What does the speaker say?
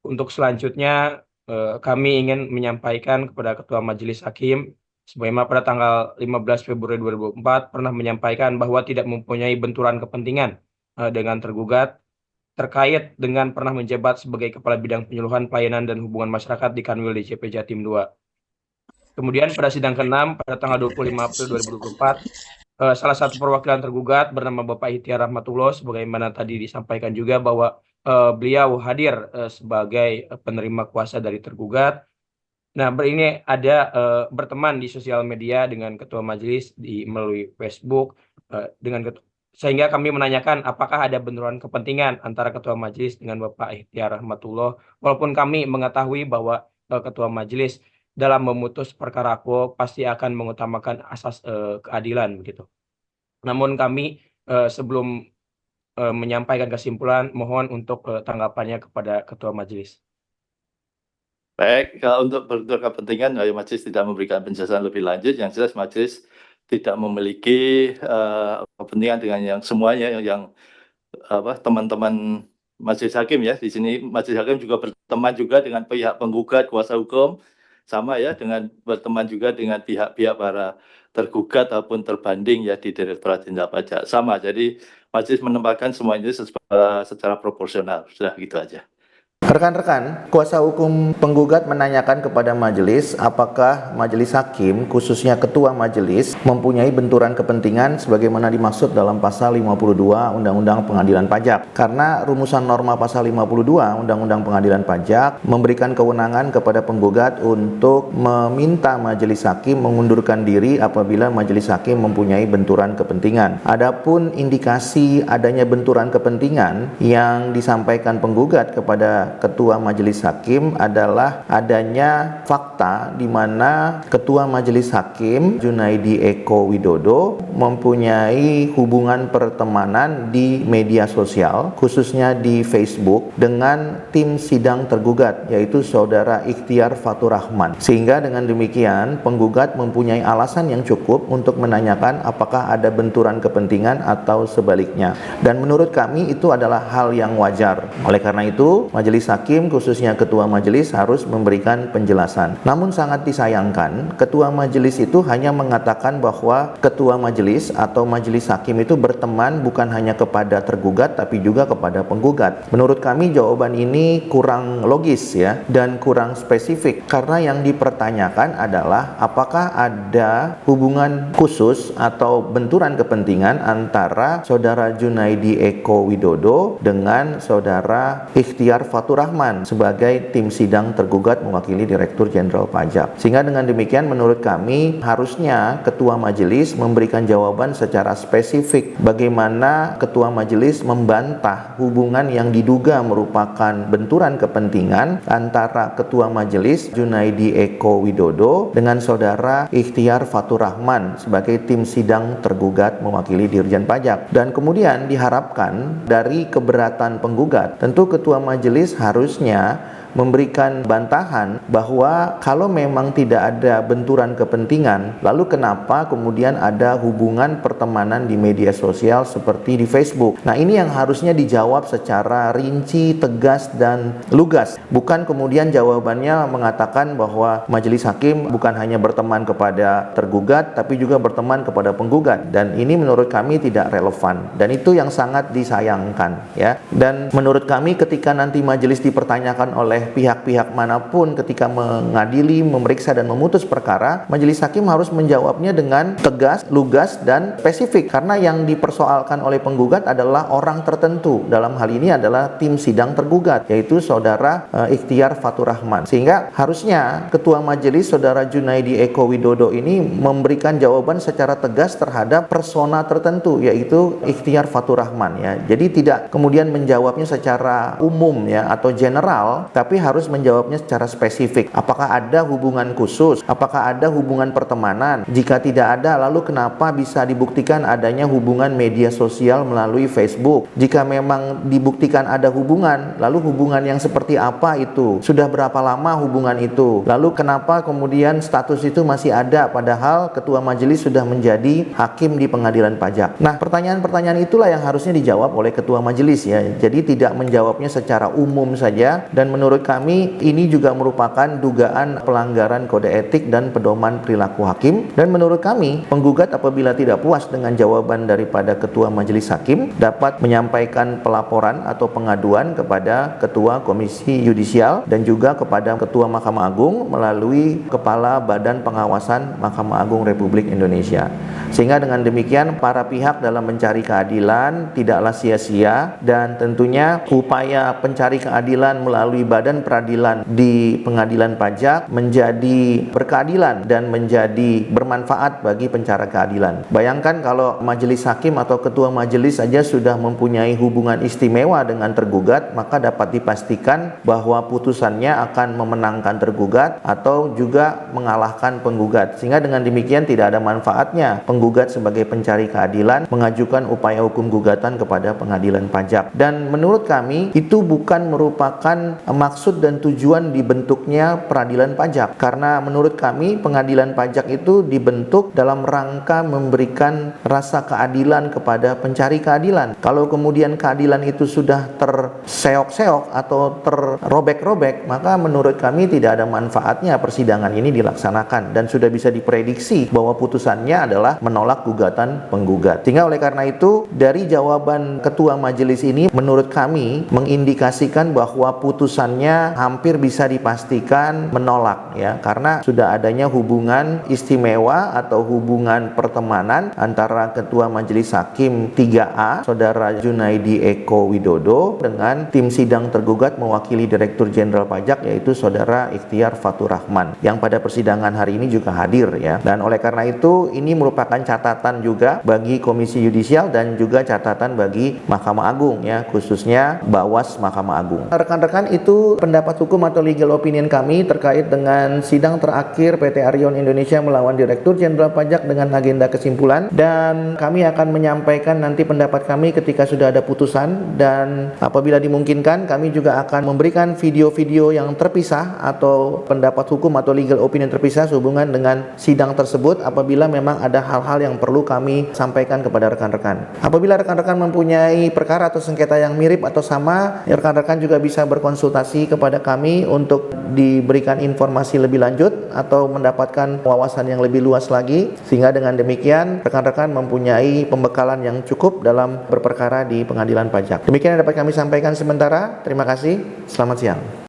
Untuk selanjutnya, kami ingin menyampaikan kepada Ketua Majelis Hakim, sebagaimana pada tanggal 15 Februari 2024 pernah menyampaikan bahwa tidak mempunyai benturan kepentingan dengan tergugat terkait dengan pernah menjabat sebagai Kepala Bidang Penyuluhan Pelayanan dan Hubungan Masyarakat di Kanwil DJP Jatim II. Kemudian pada sidang ke-6 pada tanggal 25 April 2024, salah satu perwakilan tergugat bernama Bapak Ihtiar Rahmatullah, sebagaimana tadi disampaikan juga bahwa beliau hadir sebagai penerima kuasa dari tergugat. Nah, ini ada berteman di sosial media dengan ketua majelis melalui Facebook sehingga kami menanyakan apakah ada benturan kepentingan antara ketua majelis dengan Bapak Ihtiar Rahmatullah, walaupun kami mengetahui bahwa ketua majelis dalam memutus perkara quo pasti akan mengutamakan asas keadilan begitu. Namun kami sebelum menyampaikan kesimpulan, mohon untuk tanggapannya kepada ketua majelis. Baik, kalau untuk benturan kepentingan, majelis tidak memberikan penjelasan lebih lanjut. Yang jelas majelis tidak memiliki kepentingan dengan yang semuanya yang teman-teman majelis hakim ya. Di sini majelis hakim juga berteman juga dengan pihak penggugat, kuasa hukum, sama ya, dengan berteman juga dengan pihak-pihak para tergugat ataupun terbanding ya di Direktorat Jenderal Pajak. Sama, jadi majelis menempatkan semuanya secara proporsional. Sudah gitu aja. Rekan-rekan, kuasa hukum penggugat menanyakan kepada majelis apakah majelis hakim, khususnya ketua majelis, mempunyai benturan kepentingan sebagaimana dimaksud dalam pasal 52 Undang-Undang Pengadilan Pajak. Karena rumusan norma pasal 52 Undang-Undang Pengadilan Pajak memberikan kewenangan kepada penggugat untuk meminta majelis hakim mengundurkan diri apabila majelis hakim mempunyai benturan kepentingan. Adapun indikasi adanya benturan kepentingan yang disampaikan penggugat kepada ketua majelis hakim adalah adanya fakta di mana ketua majelis hakim Junaidi Eko Widodo mempunyai hubungan pertemanan di media sosial, khususnya di Facebook, dengan tim sidang tergugat, yaitu saudara Ikhtiar Fatur Rahman. Sehingga dengan demikian penggugat mempunyai alasan yang cukup untuk menanyakan apakah ada benturan kepentingan atau sebaliknya. Dan menurut kami itu adalah hal yang wajar. Oleh karena itu, majelis hakim khususnya ketua majelis harus memberikan penjelasan. Namun sangat disayangkan, ketua majelis itu hanya mengatakan bahwa ketua majelis atau majelis hakim itu berteman bukan hanya kepada tergugat tapi juga kepada penggugat. Menurut kami jawaban ini kurang logis ya, dan kurang spesifik, karena yang dipertanyakan adalah apakah ada hubungan khusus atau benturan kepentingan antara saudara Junaidi Eko Widodo dengan saudara Ikhtiar Fatur Rahman sebagai tim sidang tergugat mewakili Direktur Jenderal Pajak. Sehingga dengan demikian menurut kami harusnya ketua majelis memberikan jawaban secara spesifik bagaimana ketua majelis membantah hubungan yang diduga merupakan benturan kepentingan antara ketua majelis Junaidi Eko Widodo dengan saudara Ikhtiar Fatur Rahman sebagai tim sidang tergugat mewakili Dirjen Pajak. Dan kemudian diharapkan dari keberatan penggugat, tentu ketua majelis harusnya memberikan bantahan bahwa kalau memang tidak ada benturan kepentingan, lalu kenapa kemudian ada hubungan pertemanan di media sosial seperti di Facebook. Nah, ini yang harusnya dijawab secara rinci, tegas, dan lugas. Bukan kemudian jawabannya mengatakan bahwa majelis hakim bukan hanya berteman kepada tergugat, tapi juga berteman kepada penggugat. Dan ini menurut kami tidak relevan. Dan itu yang sangat disayangkan ya. Dan menurut kami ketika nanti majelis dipertanyakan oleh pihak-pihak manapun ketika mengadili, memeriksa dan memutus perkara, majelis hakim harus menjawabnya dengan tegas, lugas dan spesifik, karena yang dipersoalkan oleh penggugat adalah orang tertentu. Dalam hal ini adalah tim sidang tergugat, yaitu saudara Ikhtiar Fatur Rahman. Sehingga harusnya ketua majelis saudara Junaidi Eko Widodo ini memberikan jawaban secara tegas terhadap persona tertentu, yaitu Ikhtiar Fatur Rahman ya. Jadi tidak kemudian menjawabnya secara umum ya atau general, tapi harus menjawabnya secara spesifik. Apakah ada hubungan khusus? Apakah ada hubungan pertemanan? Jika tidak ada, lalu kenapa bisa dibuktikan adanya hubungan media sosial melalui Facebook? Jika memang dibuktikan ada hubungan, lalu hubungan yang seperti apa itu? Sudah berapa lama hubungan itu? Lalu kenapa kemudian status itu masih ada padahal ketua majelis sudah menjadi hakim di pengadilan pajak? Nah, pertanyaan-pertanyaan itulah yang harusnya dijawab oleh ketua majelis ya. Jadi tidak menjawabnya secara umum saja, dan menurut menurut kami ini juga merupakan dugaan pelanggaran kode etik dan pedoman perilaku hakim, dan menurut kami penggugat apabila tidak puas dengan jawaban daripada Ketua Majelis Hakim dapat menyampaikan pelaporan atau pengaduan kepada Ketua Komisi Yudisial dan juga kepada Ketua Mahkamah Agung melalui Kepala Badan Pengawasan Mahkamah Agung Republik Indonesia. Sehingga dengan demikian para pihak dalam mencari keadilan tidaklah sia-sia, dan tentunya upaya pencari keadilan melalui badan peradilan di pengadilan pajak menjadi berkeadilan dan menjadi bermanfaat bagi pencari keadilan. Bayangkan kalau majelis hakim atau ketua majelis saja sudah mempunyai hubungan istimewa dengan tergugat, maka dapat dipastikan bahwa putusannya akan memenangkan tergugat atau juga mengalahkan penggugat. Sehingga dengan demikian tidak ada manfaatnya penggugat sebagai pencari keadilan mengajukan upaya hukum gugatan kepada pengadilan pajak. Dan menurut kami itu bukan merupakan maksud dan tujuan dibentuknya peradilan pajak, karena menurut kami pengadilan pajak itu dibentuk dalam rangka memberikan rasa keadilan kepada pencari keadilan. Kalau kemudian keadilan itu sudah terseok-seok atau terrobek-robek, maka menurut kami tidak ada manfaatnya persidangan ini dilaksanakan, dan sudah bisa diprediksi bahwa putusannya adalah menolak gugatan penggugat. Sehingga oleh karena itu dari jawaban ketua majelis ini menurut kami mengindikasikan bahwa putusannya hampir bisa dipastikan menolak, ya, karena sudah adanya hubungan istimewa atau hubungan pertemanan antara ketua majelis hakim 3A Saudara Junaidi Eko Widodo dengan tim sidang tergugat mewakili Direktur Jenderal Pajak yaitu Saudara Ikhtiar Fatur Rahman yang pada persidangan hari ini juga hadir, ya. Dan oleh karena itu ini merupakan catatan juga bagi Komisi Yudisial dan juga catatan bagi Mahkamah Agung, ya, khususnya Bawas Mahkamah Agung. Rekan-rekan, itu pendapat hukum atau legal opinion kami terkait dengan sidang terakhir PT Arion Indonesia melawan Direktur Jenderal Pajak dengan agenda kesimpulan, dan kami akan menyampaikan nanti pendapat kami ketika sudah ada putusan, dan apabila dimungkinkan kami juga akan memberikan video-video yang terpisah atau pendapat hukum atau legal opinion terpisah sehubungan dengan sidang tersebut apabila memang ada hal-hal yang perlu kami sampaikan kepada rekan-rekan. Apabila rekan-rekan mempunyai perkara atau sengketa yang mirip atau sama, rekan-rekan juga bisa berkonsultasi kepada kami untuk diberikan informasi lebih lanjut atau mendapatkan wawasan yang lebih luas lagi, sehingga dengan demikian rekan-rekan mempunyai pembekalan yang cukup dalam berperkara di pengadilan pajak. Demikian yang dapat kami sampaikan sementara. Terima kasih. Selamat siang.